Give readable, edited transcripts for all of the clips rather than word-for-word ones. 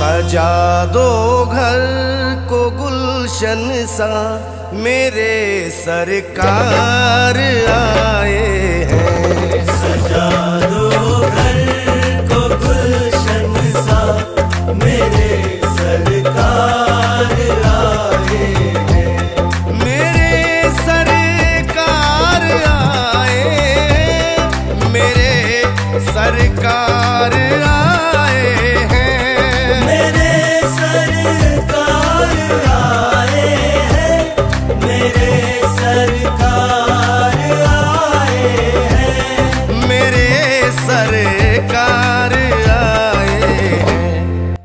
सजा दो घर को गुलशन सा, मेरे सरकार आए हैं। सजा दो घर को गुलशन सा, मेरे सरकार आए हैं। मेरे सरकार आए, मेरे सरकार आए हैं। मेरे सरकार आए हैं, मेरे सरकार आए हैं। मेरे सरकार आए हैं।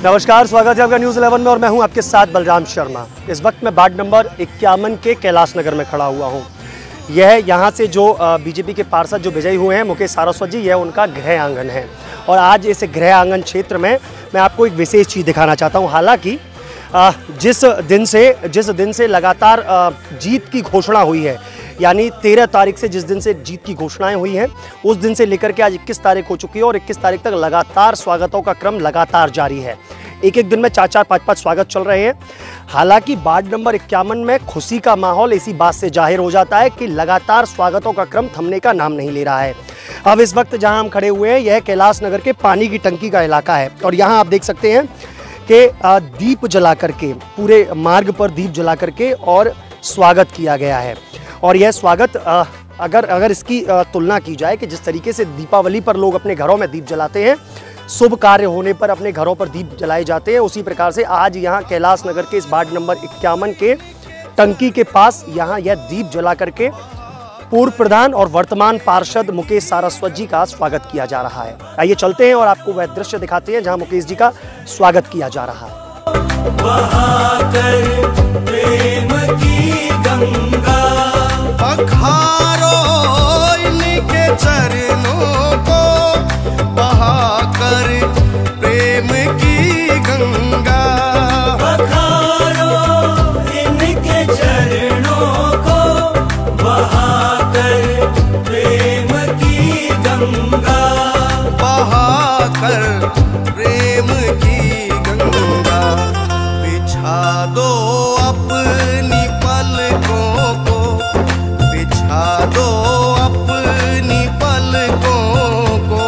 नमस्कार, स्वागत है आपका न्यूज़ 11 में और मैं हूं आपके साथ बलराम शर्मा। इस वक्त मैं वार्ड नंबर 51 के कैलाश नगर में खड़ा हुआ हूं। यह यहाँ से जो बीजेपी के पार्षद जो विजयी हुए हैं मुकेश सारस्वत जी, यह उनका गृह आंगन है। और आज इस गृह आंगन क्षेत्र में मैं आपको एक विशेष चीज़ दिखाना चाहता हूँ। हालांकि जिस दिन से लगातार जीत की घोषणा हुई है, यानी 13 तारीख से जिस दिन से जीत की घोषणाएं हुई हैं, उस दिन से लेकर के आज 21 तारीख हो चुकी है और 21 तारीख तक लगातार स्वागतों का क्रम लगातार जारी है। एक दिन में 4-4, 5-5 स्वागत चल रहे हैं। हालांकि वार्ड नंबर 51 में खुशी का माहौल इसी बात से जाहिर हो जाता है कि लगातार स्वागतों का क्रम थमने का नाम नहीं ले रहा है। अब इस वक्त जहां हम खड़े हुए हैं, यह कैलाश नगर के पानी की टंकी का इलाका है और यहाँ आप देख सकते हैं कि दीप जला करके, पूरे मार्ग पर दीप जला करके और स्वागत किया गया है। और यह स्वागत अगर इसकी तुलना की जाए कि जिस तरीके से दीपावली पर लोग अपने घरों में दीप जलाते हैं, शुभ कार्य होने पर अपने घरों पर दीप जलाए जाते हैं, उसी प्रकार से आज यहाँ कैलाश नगर के इस वार्ड नंबर 51 के टंकी के पास यहाँ यह दीप जला करके पूर्व प्रधान और वर्तमान पार्षद मुकेश सारस्वत जी का स्वागत किया जा रहा है। आइए चलते हैं और आपको वह दृश्य दिखाते हैं जहाँ मुकेश जी का स्वागत किया जा रहा है। प्रेम की गंगा पखारो इनके चरणों को, बहाकर प्रेम की गंगा। पखारो इनके चरणों को, बहाकर प्रेम की गंगा। बहाकर प्रेम की गंगा। बिछा दो अपनी पलकों को, बिछा दो अपनी पलकों को,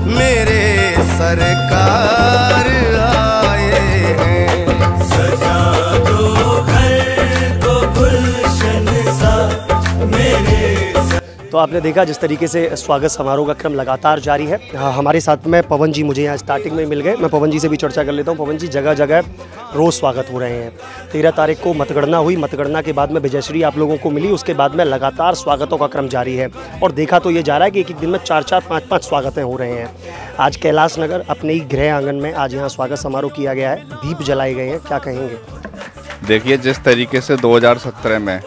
मेरे सरकार आए हैं। सजा दो घर को गुलशन सा, मेरे तो आपने देखा जिस तरीके से स्वागत समारोह का क्रम लगातार जारी है। हमारे साथ में पवन जी मुझे यहाँ स्टार्टिंग में मिल गए। मैं पवन जी से भी चर्चा कर लेता हूँ। पवन जी, जगह जगह रोज़ स्वागत हो रहे हैं। 13 तारीख को मतगणना हुई, मतगणना के बाद में विजयश्री आप लोगों को मिली, उसके बाद में लगातार स्वागतों का क्रम जारी है और देखा तो ये जा रहा है कि एक दिन में 4-4, 5-5 स्वागतें हो रहे हैं। आज कैलाश नगर अपने ही गृह आंगन में आज यहाँ स्वागत समारोह किया गया है, दीप जलाए गए हैं, क्या कहेंगे? देखिए, जिस तरीके से 2017 में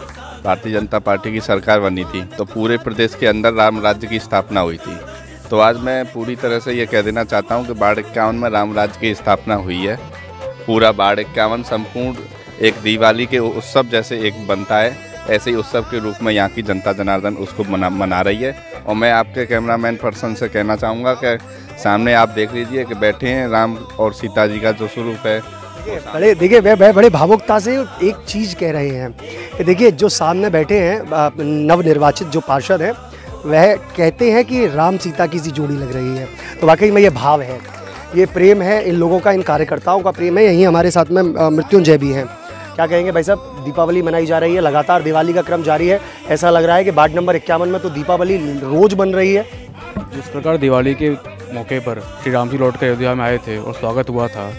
भारतीय जनता पार्टी की सरकार बनी थी तो पूरे प्रदेश के अंदर राम राज्य की स्थापना हुई थी। तो आज मैं पूरी तरह से ये कह देना चाहता हूँ कि वार्ड 51 में राम राज्य की स्थापना हुई है। पूरा वार्ड 51 संपूर्ण एक दिवाली के उत्सव जैसे एक बनता है, ऐसे ही उत्सव के रूप में यहाँ की जनता जनार्दन उसको मना रही है। और मैं आपके कैमरामैन पर्सन से कहना चाहूँगा कि सामने आप देख लीजिए कि बैठे हैं राम और सीता जी का जो स्वरूप है। बड़े भावुकता से एक चीज़ कह रहे हैं कि देखिए, जो सामने बैठे हैं नवनिर्वाचित जो पार्षद हैं, वह कहते हैं कि राम सीता की सी जोड़ी लग रही है। तो वाकई में ये भाव है, ये प्रेम है इन लोगों का, इन कार्यकर्ताओं का प्रेम है। यहीं हमारे साथ में मृत्युंजय भी हैं। क्या कहेंगे भाई साहब? दीपावली मनाई जा रही है, लगातार दिवाली का क्रम जारी है। ऐसा लग रहा है कि वार्ड नंबर 51 में तो दीपावली रोज बन रही है। जिस प्रकार दिवाली के मौके पर श्री राम जी लौट कर अयोध्या में आए थे और स्वागत हुआ था,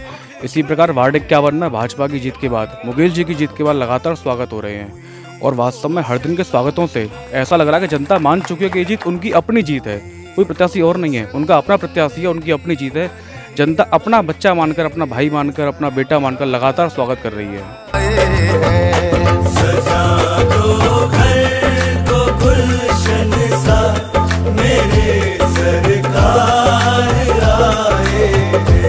इसी प्रकार वार्ड 51 में भाजपा की जीत के बाद, मुकेश जी की जीत के बाद लगातार स्वागत हो रहे हैं। और वास्तव में हर दिन के स्वागतों से ऐसा लग रहा है कि जनता मान चुकी है कि ये जीत उनकी अपनी जीत है, कोई प्रत्याशी और नहीं है, उनका अपना प्रत्याशी है, उनकी अपनी जीत है। जनता अपना बच्चा मानकर, अपना भाई मानकर, अपना बेटा मानकर लगातार स्वागत कर रही है। सजा दो घर को गुलशन सा, मेरे सरकार आए हैं।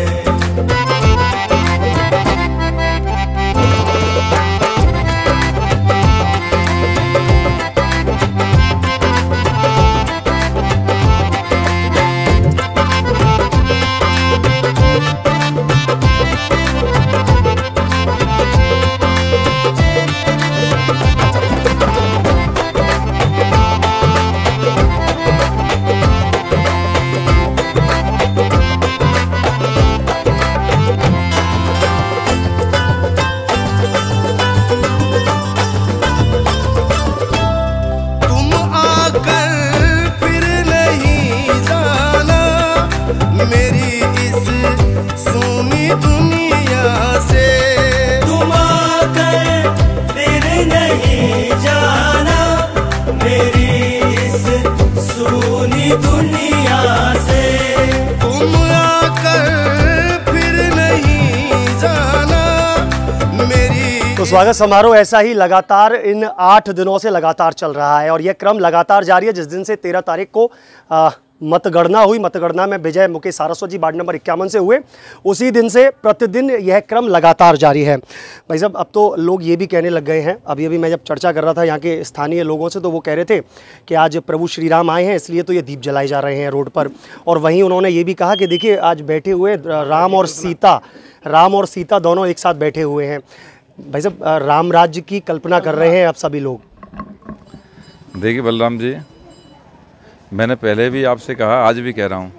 सुनी दुनिया से। तुम आकर फिर नहीं जाना मेरी इस सुनी दुनिया से। तुम आकर फिर नहीं जाना मेरी। तो स्वागत समारोह ऐसा ही लगातार इन 8 दिनों से लगातार चल रहा है और यह क्रम लगातार जारी है। जिस दिन से 13 तारीख को मतगणना हुई, मतगणना में विजय मुकेश सारस्वत जी वार्ड नंबर 51 से हुए, उसी दिन से प्रतिदिन यह क्रम लगातार जारी है। भाई साहब, अब तो लोग ये भी कहने लग गए हैं, अभी मैं जब चर्चा कर रहा था यहाँ के स्थानीय लोगों से तो वो कह रहे थे कि आज प्रभु श्री राम आए हैं इसलिए तो ये दीप जलाए जा रहे हैं रोड पर। और वहीं उन्होंने ये भी कहा कि देखिए आज बैठे हुए राम और सीता दोनों एक साथ बैठे हुए हैं। भाई साहब, राम राज्य की कल्पना कर रहे हैं अब सभी लोग। देखिए बलराम जी, मैंने पहले भी आपसे कहा, आज भी कह रहा हूँ,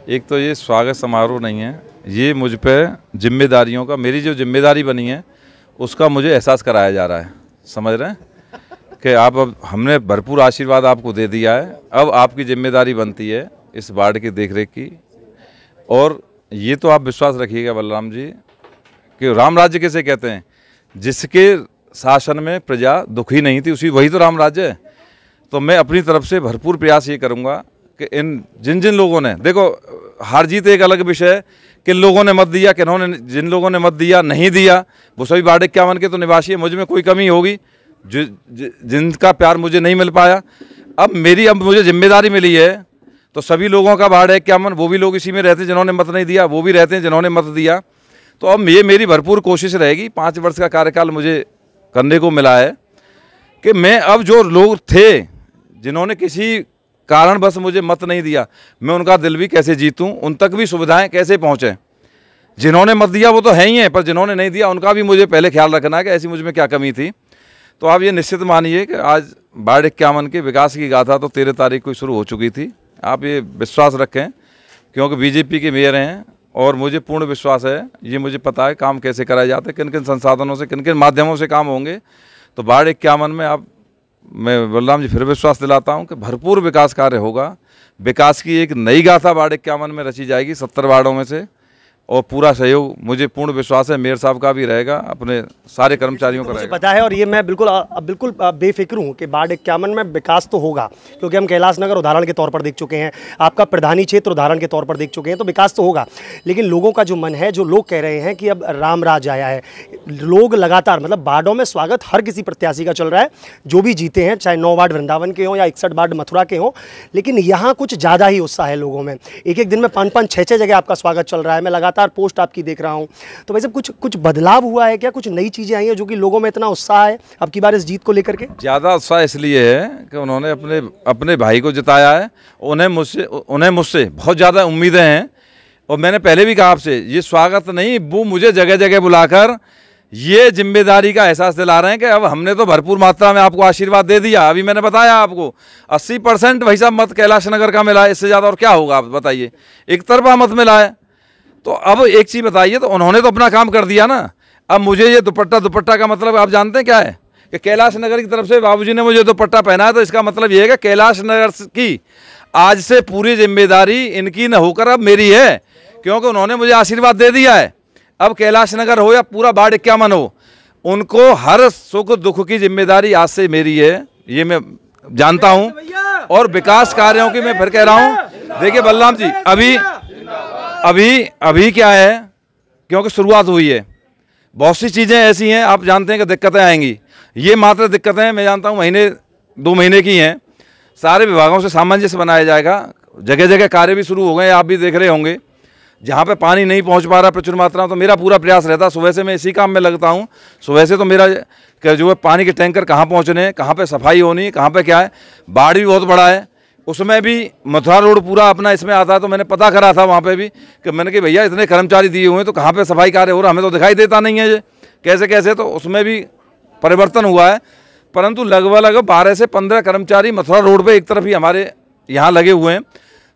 एक तो ये स्वागत समारोह नहीं है, ये मुझ पे जिम्मेदारियों का, मेरी जो जिम्मेदारी बनी है उसका मुझे एहसास कराया जा रहा है। समझ रहे हैं कि आप अब हमने भरपूर आशीर्वाद आपको दे दिया है, अब आपकी जिम्मेदारी बनती है इस वार्ड की देखरेख की। और ये तो आप विश्वास रखिएगा बलराम जी कि राम राज्य किसे कहते हैं, जिसके शासन में प्रजा दुखी नहीं थी वही तो राम राज्य है। तो मैं अपनी तरफ से भरपूर प्रयास ये करूँगा कि जिन लोगों ने, देखो हार जीत एक अलग विषय है, किन लोगों ने मत दिया, जिन लोगों ने मत दिया नहीं दिया, वो सभी वार्ड 51 के तो निवासी है। मुझ में कोई कमी होगी जिनका प्यार मुझे नहीं मिल पाया, अब मुझे जिम्मेदारी मिली है तो सभी लोगों का वार्ड 51, वो भी लोग इसी में रहते हैं जिन्होंने मत नहीं दिया, वो भी रहते हैं जिन्होंने मत दिया। तो अब ये मेरी भरपूर कोशिश रहेगी, 5 वर्ष का कार्यकाल मुझे करने को मिला है कि मैं अब जो लोग थे जिन्होंने किसी कारण बस मुझे मत नहीं दिया, मैं उनका दिल भी कैसे जीतूं, उन तक भी सुविधाएं कैसे पहुंचे। जिन्होंने मत दिया वो तो है ही हैं, पर जिन्होंने नहीं दिया उनका भी मुझे पहले ख्याल रखना है कि ऐसी मुझ में क्या कमी थी। तो आप ये निश्चित मानिए कि आज वार्ड 51 के विकास की गाथा तो 13 तारीख को शुरू हो चुकी थी। आप ये विश्वास रखें, क्योंकि बीजेपी के मेयर हैं और मुझे पूर्ण विश्वास है, ये मुझे पता है काम कैसे कराए जाते हैं, किन किन संसाधनों से, किन किन माध्यमों से काम होंगे। तो वार्ड 51 में मैं बलराम जी फिर विश्वास दिलाता हूं कि भरपूर विकास कार्य होगा। विकास की एक नई गाथा वार्ड 51 में रची जाएगी 70 वार्डों में से, और पूरा सहयोग मुझे पूर्ण विश्वास है मेयर साहब का भी रहेगा, अपने सारे कर्मचारियों का रहेगा। पता है और ये मैं बिल्कुल बेफिक्र हूँ कि वार्ड 51 में विकास तो होगा, क्योंकि हम कैलाश नगर उदाहरण के तौर पर देख चुके हैं, आपका प्रधानी क्षेत्र उदाहरण के तौर पर देख चुके हैं, तो विकास तो होगा। लेकिन लोगों का जो मन है, जो लोग कह रहे हैं कि अब राम राज आया है, लोग लगातार मतलब वार्डों में स्वागत हर किसी प्रत्याशी का चल रहा है जो भी जीते हैं, चाहे 9 वार्ड वृंदावन के हों या 61 वार्ड मथुरा के हों, लेकिन यहाँ कुछ ज़्यादा ही उत्साह है लोगों में। एक दिन में 5-5, 6-6 जगह आपका स्वागत चल रहा है, मैं लगातार पोस्ट आपकी देख रहा हूं। तो वैसे कुछ बदलाव हुआ है क्या, कुछ नई चीजें आई हैं जो कि लोगों में इतना उत्साह है अब की बार इस जीत को लेकर के? ज़्यादा उत्साह इसलिए है कि उन्होंने अपने भाई को जिताया है, उन्हें मुझसे बहुत ज़्यादा उम्मीदें हैं। और मैंने पहले भी कहा आपसे, ये स्वागत नहीं, वो मुझे जगह जगह बुलाकर ये जिम्मेदारी का एहसास दिला रहे हैं कि अब हमने तो भरपूर मात्रा में आपको आशीर्वाद दे दिया। अभी मैंने बताया आपको 80% भाई साहब मत कैलाश नगर का मिला है, इससे ज़्यादा और क्या होगा आप बताइए, एक तरफा मत मिला है। तो अब एक चीज़ बताइए, तो उन्होंने तो अपना काम कर दिया ना। अब मुझे ये दुपट्टा का मतलब आप जानते हैं क्या है, कि कैलाश नगर की तरफ से बाबूजी ने मुझे दुपट्टा पहना है, तो इसका मतलब ये है कि कैलाश नगर की आज से पूरी जिम्मेदारी इनकी न होकर अब मेरी है, क्योंकि उन्होंने मुझे आशीर्वाद दे दिया है। अब कैलाश नगर हो या पूरा वार्ड 51 हो, उनको हर सुख दुख की जिम्मेदारी आज से मेरी है, ये मैं जानता हूँ। और विकास कार्यों की मैं फिर कह रहा हूँ, देखिए बलराम जी, अभी क्या है, क्योंकि शुरुआत हुई है, बहुत सी चीज़ें ऐसी हैं, आप जानते हैं कि दिक्कतें आएंगी। ये मात्र दिक्कतें मैं जानता हूँ 1-2 महीने की हैं। सारे विभागों से सामंजस्य बनाया जाएगा, जगह जगह कार्य भी शुरू हो गए, आप भी देख रहे होंगे। जहाँ पे पानी नहीं पहुँच पा रहा प्रचुर मात्रा में, तो मेरा पूरा प्रयास रहता है, सुबह से मैं इसी काम में लगता हूँ। सुबह से तो मेरा जो है पानी के टैंकर कहाँ पहुँचने हैं, कहाँ पे सफाई होनी है, कहाँ पे क्या है। बाढ़ भी बहुत बड़ा है, उसमें भी मथुरा रोड पूरा अपना इसमें आता है। तो मैंने पता करा था वहाँ पे भी कि मैंने कि भैया इतने कर्मचारी दिए हुए हैं, तो कहाँ पे सफाई कार्य हो रहा, हमें तो दिखाई देता नहीं है ये कैसे। तो उसमें भी परिवर्तन हुआ है, परंतु लगभग 12 से 15 कर्मचारी मथुरा रोड पे एक तरफ ही हमारे यहाँ लगे हुए हैं।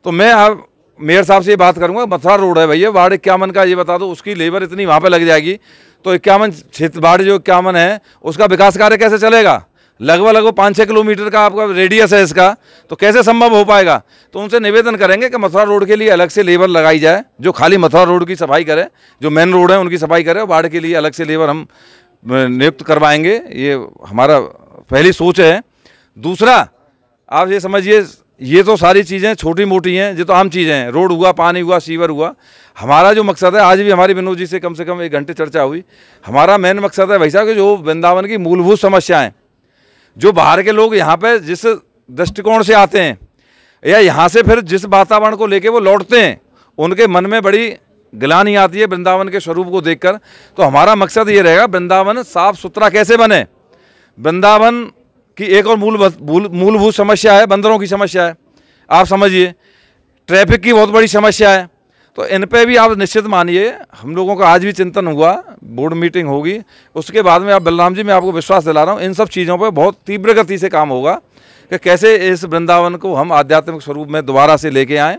तो मैं मेयर साहब से ये बात करूँगा, मथुरा रोड है भैया, वार्ड 51 का ये बता दो, उसकी लेबर इतनी वहाँ पे लग जाएगी, तो 51 क्षेत्र वार्ड जो 51 है उसका विकास कार्य कैसे चलेगा। लगभग लगभग 5-6 किलोमीटर का आपका रेडियस है इसका, तो कैसे संभव हो पाएगा। तो उनसे निवेदन करेंगे कि मथुरा रोड के लिए अलग से लेबर लगाई जाए, जो खाली मथुरा रोड की सफाई करे, जो मेन रोड है उनकी सफाई करे, और बाढ़ के लिए अलग से लेबर हम नियुक्त करवाएंगे। ये हमारा पहली सोच है। दूसरा, आप ये समझिए, ये तो सारी चीज़ें छोटी मोटी हैं, ये तो आम चीज़ें हैं, रोड हुआ, पानी हुआ, सीवर हुआ। हमारा जो मकसद है, आज भी हमारी विनोद जी से कम 1 घंटे चर्चा हुई, हमारा मेन मकसद है भाई साहब कि जो वृंदावन की मूलभूत समस्याएं, जो बाहर के लोग यहाँ पे जिस दृष्टिकोण से आते हैं या यहाँ से फिर जिस वातावरण को लेके वो लौटते हैं, उनके मन में बड़ी गिलानी आती है वृंदावन के स्वरूप को देखकर। तो हमारा मकसद ये रहेगा, वृंदावन साफ सुथरा कैसे बने। वृंदावन की एक और मूलभूत समस्या है, बंदरों की समस्या है, आप समझिए, ट्रैफिक की बहुत बड़ी समस्या है। तो इन पे भी आप निश्चित मानिए, हम लोगों का आज भी चिंतन हुआ, बोर्ड मीटिंग होगी, उसके बाद में आप बलराम जी, मैं आपको विश्वास दिला रहा हूँ, इन सब चीज़ों पर बहुत तीव्र गति से काम होगा कि कैसे इस वृंदावन को हम आध्यात्मिक स्वरूप में दोबारा से लेके आएँ।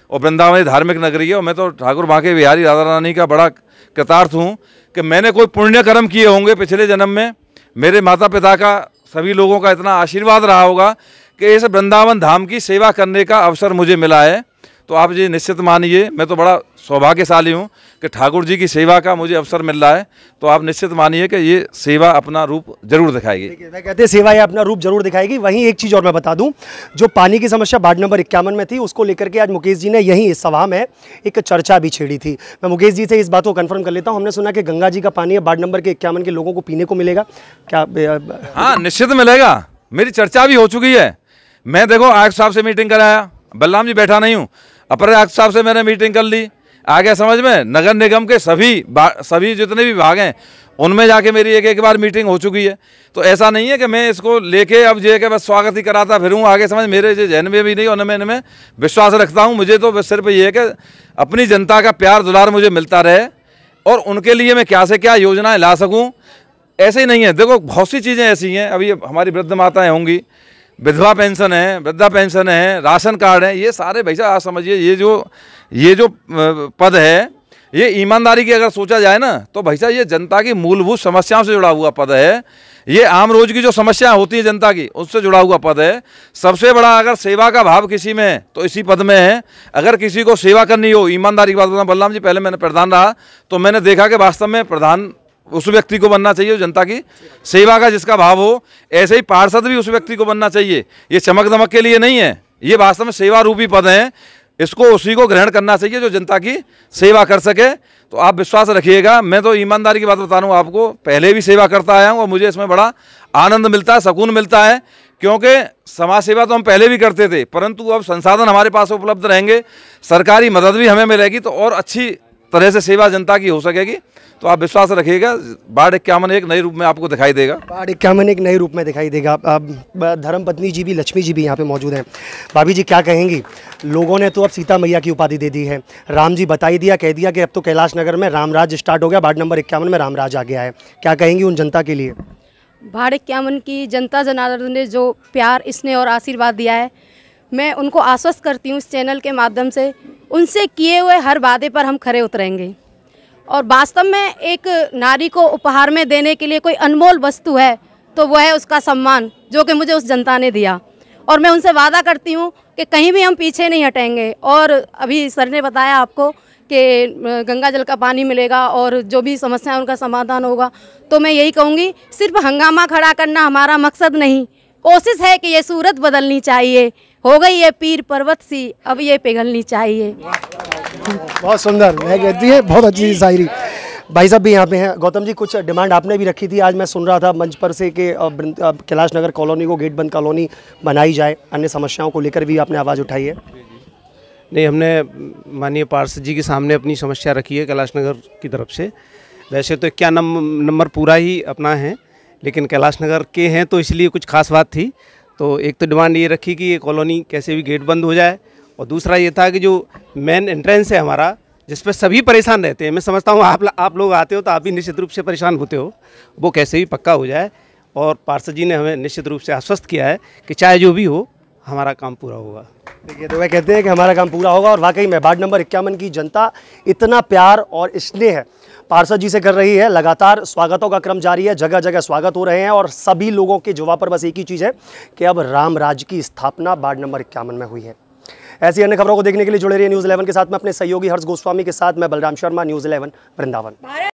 और वृंदावन धार्मिक नगरी है, और मैं तो ठाकुर बांके बिहारी राधा रानी का बड़ा कृतार्थ हूँ कि मैंने कोई पुण्य कर्म किए होंगे पिछले जन्म में, मेरे माता पिता का, सभी लोगों का इतना आशीर्वाद रहा होगा कि इस वृंदावन धाम की सेवा करने का अवसर मुझे मिला है। तो आप ये निश्चित मानिए, मैं तो बड़ा सौभाग्यशाली हूँ कि ठाकुर जी की सेवा का मुझे अवसर मिल रहा है। तो आप निश्चित मानिए कि ये सेवा अपना रूप जरूर दिखाएगी। मैं कहते हैं सेवा ये अपना रूप जरूर दिखाएगी। वहीं एक चीज़ और मैं बता दूं, जो पानी की समस्या वार्ड नंबर 51 में थी, उसको लेकर के आज मुकेश जी ने यहीं इस सभा में एक चर्चा भी छेड़ी थी। मैं मुकेश जी से इस बात को कन्फर्म कर लेता हूँ, हमने सुना कि गंगा जी का पानी वार्ड नंबर के 51 के लोगों को पीने को मिलेगा क्या? हाँ, निश्चित मिलेगा। मेरी चर्चा भी हो चुकी है। मैं देखो आयुक्त साहब से मीटिंग कराया, बलराम जी बैठा नहीं हूँ, अपर आयुक्त साहब से मैंने मीटिंग कर ली, आगे समझ में नगर निगम के सभी जितने भी विभाग हैं उनमें जाके मेरी एक बार मीटिंग हो चुकी है। तो ऐसा नहीं है कि मैं इसको लेके अब जे के बस स्वागत ही कराता फिरूँ, आगे समझ मेरे जहन में भी नहीं, और मैं इनमें विश्वास रखता हूँ। मुझे तो सिर्फ ये है कि अपनी जनता का प्यार दुलार मुझे मिलता रहे, और उनके लिए मैं क्या से क्या योजनाएँ ला सकूँ। ऐसे ही नहीं है, देखो बहुत सी चीज़ें ऐसी हैं, अभी हमारी वृद्ध माताएँ होंगी, विधवा पेंशन है, वृद्धा पेंशन है, राशन कार्ड है, ये सारे भैया आप समझिए, ये जो पद है, ये ईमानदारी की अगर सोचा जाए ना, तो भैया ये जनता की मूलभूत समस्याओं से जुड़ा हुआ पद है। ये आम रोज की जो समस्याएं होती है जनता की, उससे जुड़ा हुआ पद है। सबसे बड़ा अगर सेवा का भाव किसी में है तो इसी पद में है। अगर किसी को सेवा करनी हो, ईमानदारी की बात बताऊं बलराम जी, पहले मैंने प्रधान रहा तो मैंने देखा कि वास्तव में प्रधान उस व्यक्ति को बनना चाहिए जनता की सेवा का जिसका भाव हो। ऐसे ही पार्षद भी उस व्यक्ति को बनना चाहिए। ये चमक दमक के लिए नहीं है, ये वास्तव में सेवा रूपी पद हैं। इसको उसी को ग्रहण करना चाहिए जो जनता की सेवा कर सके। तो आप विश्वास रखिएगा, मैं तो ईमानदारी की बात बता रहा हूँ आपको, पहले भी सेवा करता आया हूँ और मुझे इसमें बड़ा आनंद मिलता है, सुकून मिलता है। क्योंकि समाज सेवा तो हम पहले भी करते थे, परंतु अब संसाधन हमारे पास उपलब्ध रहेंगे, सरकारी मदद भी हमें मिलेगी, तो और अच्छी तरह से सेवा जनता की हो सकेगी। तो आप विश्वास रखिएगा, वार्ड 51 एक नए रूप में आपको दिखाई देगा। वार्ड 51 एक नए रूप में दिखाई देगा। धर्मपत्नी जी भी, लक्ष्मी जी भी यहाँ पे मौजूद हैं। भाभी जी क्या कहेंगी? लोगों ने तो अब सीता मैया की उपाधि दे दी है, राम जी बता ही दिया, कह दिया कि अब तो कैलाश नगर में रामराज स्टार्ट हो गया, वार्ड नंबर 51 में रामराज आ गया है। क्या कहेंगी उन जनता के लिए? वार्ड 51 की जनता जनार्दन ने जो प्यार, स्नेह और आशीर्वाद दिया है, मैं उनको आश्वस्त करती हूँ इस चैनल के माध्यम से, उनसे किए हुए हर वादे पर हम खरे उतरेंगे। और वास्तव में एक नारी को उपहार में देने के लिए कोई अनमोल वस्तु है तो वह है उसका सम्मान, जो कि मुझे उस जनता ने दिया। और मैं उनसे वादा करती हूँ कि कहीं भी हम पीछे नहीं हटेंगे। और अभी सर ने बताया आपको कि गंगा जल का पानी मिलेगा और जो भी समस्या है उनका समाधान होगा। तो मैं यही कहूँगी, सिर्फ हंगामा खड़ा करना हमारा मकसद नहीं, कोशिश है कि ये सूरत बदलनी चाहिए। हो गई ये पीर पर्वत सी, अब ये पिघलनी चाहिए। बहुत सुंदर, मैं कहती है बहुत अच्छी शायरी। भाई साहब भी यहाँ पे हैं। गौतम जी, कुछ डिमांड आपने भी रखी थी, आज मैं सुन रहा था मंच पर से कि कैलाश नगर कॉलोनी को गेट बंद कॉलोनी बनाई जाए, अन्य समस्याओं को लेकर भी आपने आवाज़ उठाई है। नहीं, हमने माननीय पार्षद जी के सामने अपनी समस्या रखी है कैलाश नगर की तरफ से। वैसे तो 51 नंबर पूरा ही अपना है, लेकिन कैलाश नगर के हैं तो इसलिए कुछ खास बात थी। तो एक तो डिमांड ये रखी कि ये कॉलोनी कैसे भी गेट बंद हो जाए, और दूसरा ये था कि जो मेन एंट्रेंस है हमारा, जिस पर सभी परेशान रहते हैं, मैं समझता हूँ आप लोग आते हो तो आप भी निश्चित रूप से परेशान होते हो, वो कैसे भी पक्का हो जाए। और पार्षद जी ने हमें निश्चित रूप से आश्वस्त किया है कि चाहे जो भी हो हमारा काम पूरा होगा। देखिए, तो वह कहते हैं कि हमारा काम पूरा होगा और वाकई में वार्ड नंबर 51 की जनता इतना प्यार और स्नेह पार्षद जी से कर रही है। लगातार स्वागतों का क्रम जारी है, जगह जगह स्वागत हो रहे हैं और सभी लोगों के जुबान पर बस एक ही चीज़ है कि अब राम राज्य की स्थापना वार्ड नंबर 51 में हुई है। ऐसी अन्य खबरों को देखने के लिए जुड़े रहिए न्यूज़ 11 के साथ। मैं अपने सहयोगी हर्ष गोस्वामी के साथ मैं बलराम शर्मा, न्यूज़ 11 वृंदावन।